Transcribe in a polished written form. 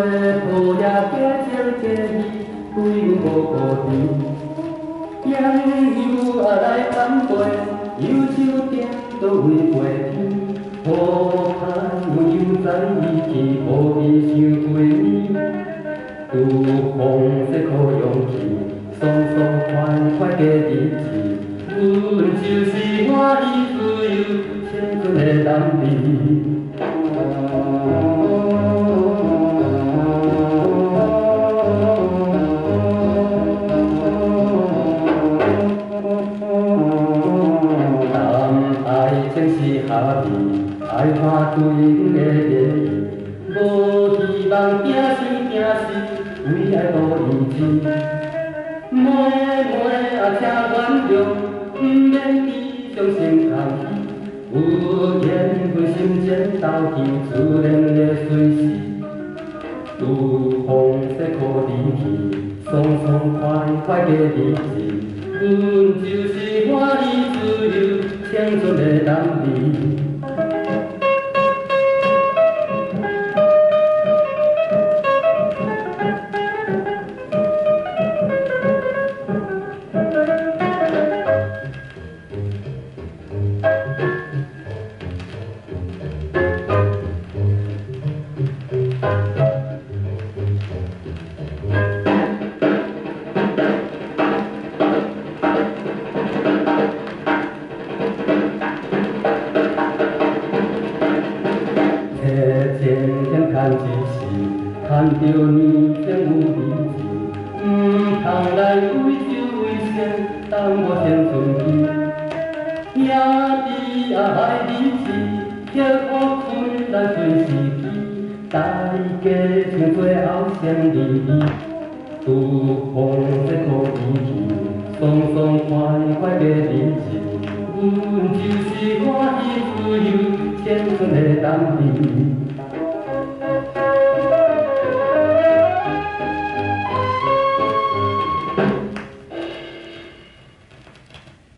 雨也加情加意，对阮无顾忌。杨柳啊来翻飞，忧愁点倒位飞天。好盼阮犹在伊天，无伊想过年。拄风雪可勇气，爽爽快快过日子。阮就是欢喜自由，青春的男儿。情是下味，爱看对阮的礼仪，无希望惊生惊死，为爱无意志。妹妹啊，请原谅，毋免悲伤心空虚。有缘分心间斗气，自然会随时。拄风雪可离去，爽爽快快过日子。阮就是欢喜自由，青春的男儿。天天看一时，看着年轻有理智，通来为酒为色，耽误青春期。兄弟啊爱理智，叫苦困咱随时去，大家想做后生儿。拄风雪可离去，爽爽快快过日子。阮就是欢喜自由，青春的男儿。